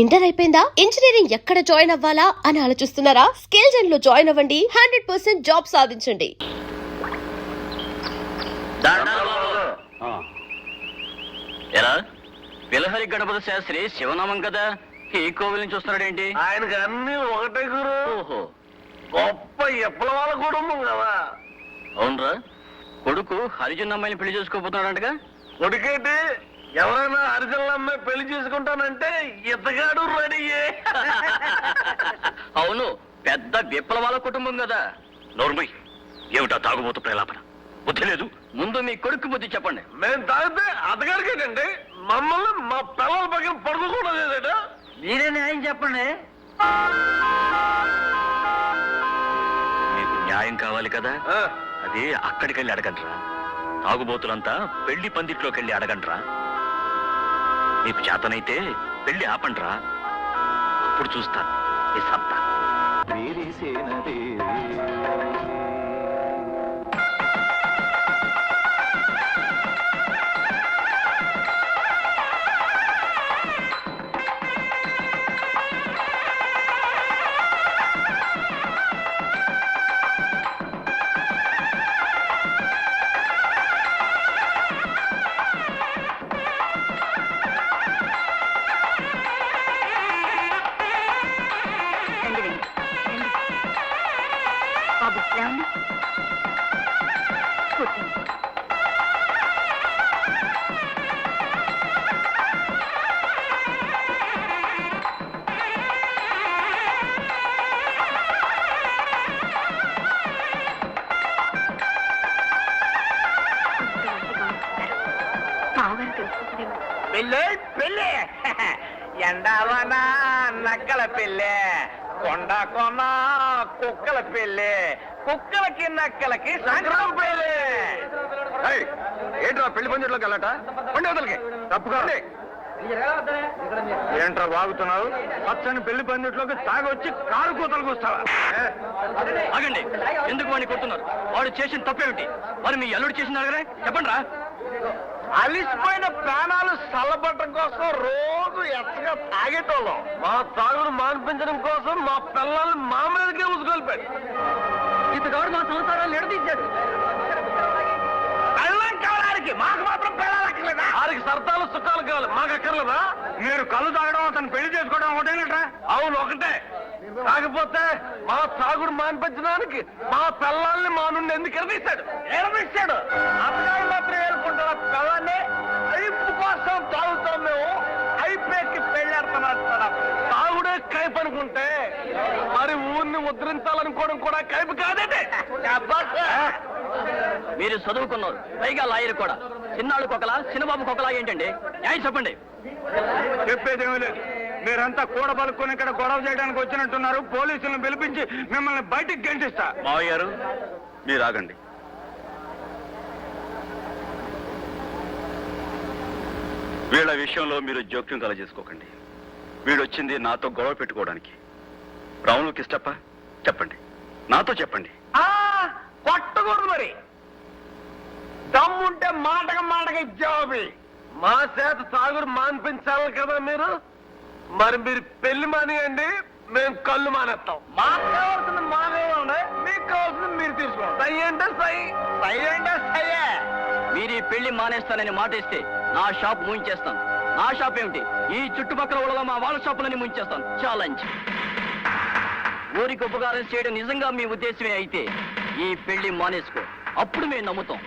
Inter అయిపోయిందా? Engineering ఎక్కడ join అవ్వాలా అని ఆలోచిస్తున్నారా? స్కిల్ జెన్ లో జాయిన్ అవ్వండి. 100% జాబ్ సాధించండి. పిలహరి గణపతి శాస్త్రి శివనామం కదా, ఈ కోవిల్ నుంచి వస్తున్నాడేంటి? ఆయనకి అన్ని ఒకటే గురు. ఓహో, గొప్ప ఎప్పలవాళ్ళ కుటుంబం కదా. అవునరా, కొడుకు హరిజన్ అమ్మాయిని పెళ్లి చేసుకోబోతున్నాడంటగా. కొడుకేంటి, ఎవరైనా హరిజనుల అమ్మాయి పెళ్లి చేసుకుంటానంటే ఇతగాడు రెడీయే. అవును, పెద్ద విప్లవాల కుటుంబం కదా. నోర్మై, ఏమిటా తాగుబోతు ప్రలాపన? బుద్ధి లేదు. ముందు మీ కొడుకు బుద్ధి చెప్పండి. మేము తాగితే అతగారికేటండి, మమ్మల్ని మా పిల్లల పక్కన పడుకోకుండా చేసేట. మీరే న్యాయం చెప్పండి. మీకు న్యాయం కావాలి కదా, అది అక్కడికి వెళ్ళి అడగండ్రా. తాగుబోతులంతా పెళ్లి పందిట్లోకి వెళ్ళి అడగండ్రా. మీకు చేతనైతే పెళ్లి ఆపండ్రా, అప్పుడు చూస్తాను ఈ సత్తా. పెళ్ళే పెళ్ళే, ఎండావన నక్కల పెళ్ళే, కొండ కొన కుక్కల పెళ్ళే, కుక్కలకి నక్కలకి సంక్రాంతి పెళ్ళే. ఏంట్రా పెళ్లి పందిట్లోకి వెళ్ళట? పండుగలకి తప్పుగా ఏంట్రా వాగుతున్నావు? పచ్చని పెళ్లి పందిట్లోకి తాగొచ్చి కారు కూతలకు వస్తావా? ఆగండి, ఎందుకు వాడిని కొడుతున్నారు? వాడు చేసిన తప్పేమిటి? మరి మీ అల్లుడు చేసిన అడగరే, చెప్పండి రా. అలిసిపోయిన ప్రాణాలు చల్లబట్టడం కోసం రోజు ఎచ్చగా తాగేటోళ్ళం. మా తాగుడు మాన్పించడం కోసం మా పిల్లల్ని మా మీదకే ఉసుకొల్పాడు. ఇతగాడు మా సంసారాలు ఎడదీశాడు. పెళ్ళం కావడానికి మాకు మాత్రం పెళ్ళాలి అక్కర్లేదా? వారికి సరదాలు సుఖాలు కావాలి, మాకు అక్కర్లేదా? మీరు కళ్ళు తాగడం అతను పెళ్లి చేసుకోవడం ఒకటేనట్రా? అవును ఒకటే. కాకపోతే మా తాగుడు మాన్పించడానికి మా పిల్లల్ని మా నుండి ఎందుకు ఎడదీశాడు? ఎడదీశాడు అతగాడు మాత్రం ఏరుకుంటారా పిల్లల్ని? అయిపు కోసం తాగుతాం మేము, అయిపోయి పెళ్ళాడుతున్నా. తాగుడే కైపు అనుకుంటే మరి ఊరిని ఉద్ధరించాలనుకోవడం కూడా కైపు కాదండి. మీరు చదువుకున్నారు, పైగా లాయర్ కూడా. చిన్నాళ్ళకి ఒకలా, చిన్నబాబుకి ఒకలా ఏంటండి? న్యాయం చెప్పండి. చెప్పేదేమీ లేదు. మీరంతా కూడబలుకొని ఇక్కడ గొడవ చేయడానికి వచ్చినట్టున్నారు. పోలీసులను పిలిపించి మిమ్మల్ని బయటికి గెంటిస్తా. మావయ్య గారు, మీరు ఆగండి. వీళ్ళ విషయంలో మీరు జోక్యం కలగజేసుకోకండి. వీడొచ్చింది నాతో గొడవ పెట్టుకోవడానికి. రావును కిష్టప్ప, చెప్పండి, నాతో చెప్పండి. కొట్టకూడదు మరి. దమ్ముంటే మాటగా జవాబి. మా చేత తాగుడు మాన్పించాలి కదా మీరు. మరి మీరు పెళ్లి మానేయండి, మేము కళ్ళు మానేస్తాం. మాకు కావాల్సింది మానేయండి, మీకు కావాల్సింది మీరు తీసుకోండి. సై అంటే సై, సై అంటే సయ్యే. మీరు ఈ పెళ్లి మానేస్తానని మాటేస్తే నా షాప్ మూయించేస్తాను. నా షాప్ ఏమిటి, ఈ చుట్టుపక్కల వాళ్ళ మా వాళ్ళ షాపులని ముంచేస్తాను. ఛాలెంజ్. ఊరికి ఉపకారం చేయడం నిజంగా మీ ఉద్దేశమే అయితే ఈ పెళ్లి మానేసుకో, అప్పుడు మేము నమ్ముతాం.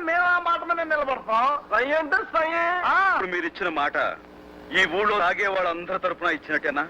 మేము ఆ మాట మీద నిలబడతాం. సై అంటే సై. ఇప్పుడు మీరు ఇచ్చిన మాట ఈ ఊళ్ళో తాగే వాళ్ళందరి తరపున ఇచ్చినట్టేనా?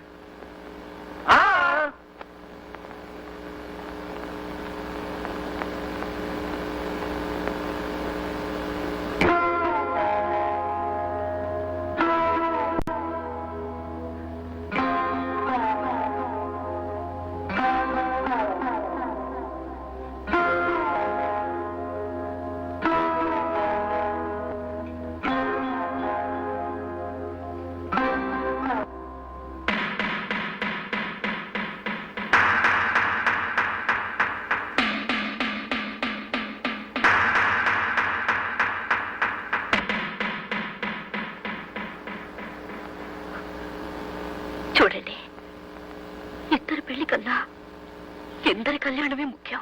కళ్యాణమే ముఖ్యం.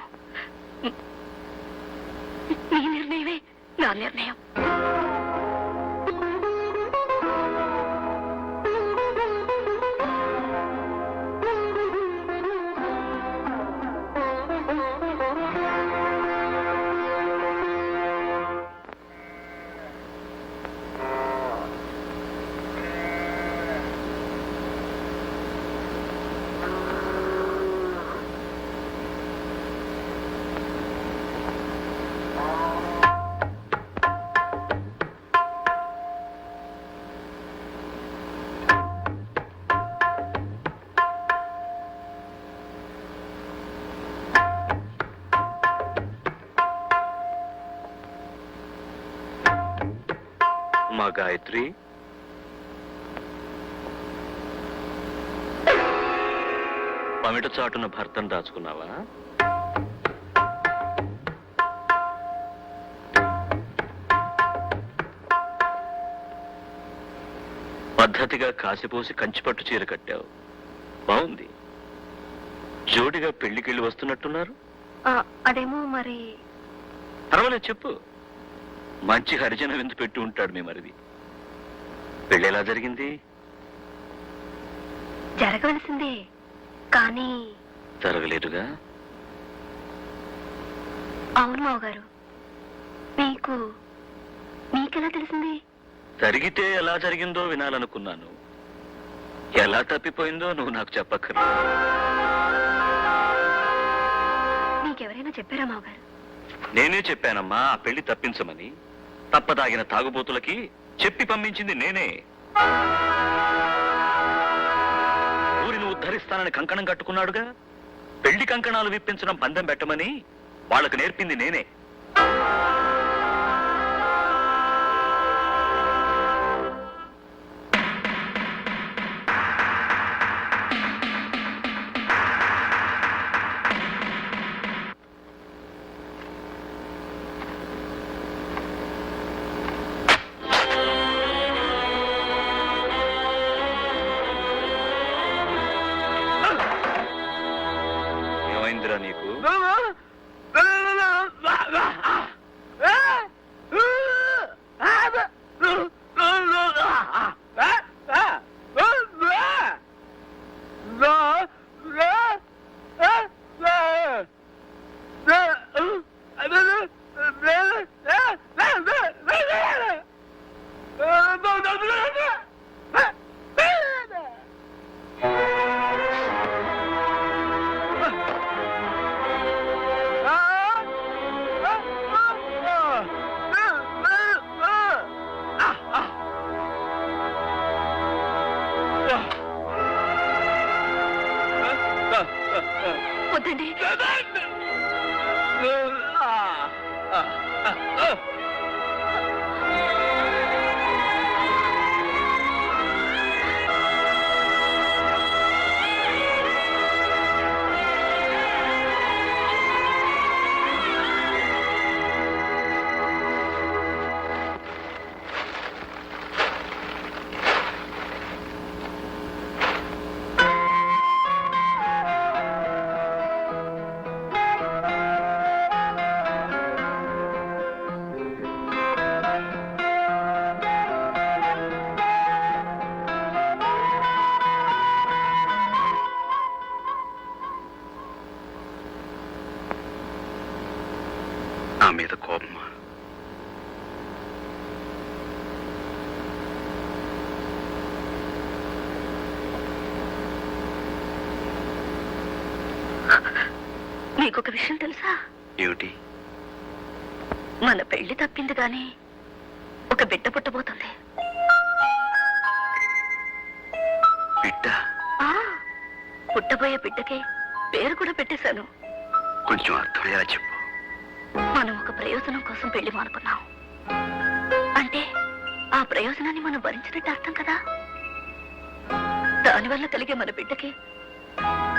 నీ నిర్ణయమే నా నిర్ణయం. మా గాయత్రి పమిట చాటున భర్తను దాచుకున్నావా? పద్ధతిగా కాసిపోసి కంచిపట్టు చీర కట్టావు, బాగుంది. జోడిగా పెళ్లికెళ్ళి వస్తున్నట్టున్నారు. అదేమో మరి. పర్వాలేదు, చెప్పు. మంచి హరిజన విందు పెట్టి ఉంటాడు మీ మరిది. పెళ్ళి ఎలా జరిగింది? జరగవలసిందే, కానీ జరగలేదుగా. అవును మావగారు. మీకెలా తెలిసింది? జరిగితే ఎలా జరిగిందో వినాలనుకున్నాను. ఎలా తప్పిపోయిందో నువ్వు నాకు చెప్పక్కర్లేదు. మీకెవరైనా చెప్పారా మావగారు? నేనే చెప్పానమ్మా ఆ పెళ్లి తప్పించమని. తప్పదాగిన తాగుబోతులకి చెప్పి పంపించింది నేనే. ఊరిని ఉద్ధరిస్తానని కంకణం కట్టుకున్నాడుగా. పెళ్లి కంకణాలు విప్పించడం పందెం పెట్టమని వాళ్ళకు నేర్పింది నేనే. ఏమైందిరా నీకు? వద్దండి. నా మీద కోపమా? మీకొక విషయం తెలుసా? ఏమిటి? మన పెళ్లి తప్పింది గాని ఒక బిడ్డ పుట్టబోతుంది. బిడ్డ? పుట్టబోయే బిడ్డకి పేరు కూడా పెట్టేశాను. కొంచెం అర్థమయ్యేలా చెప్పు. మనం ఒక ప్రయోజనం కోసం పెళ్లి మానుకున్నాం అంటే ఆ ప్రయోజనాన్ని మనం భరించినట్టు అర్థం కదా. దానివల్ల కలిగే మన బిడ్డకి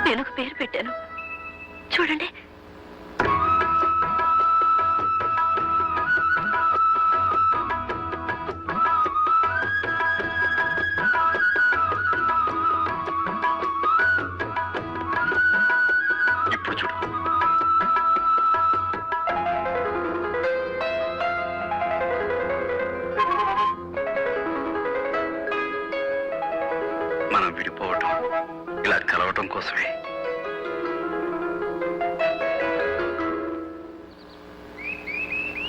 నేను ఒక పేరు పెట్టాను. చూడండి. ఇప్పుడు చూడు. కోసమే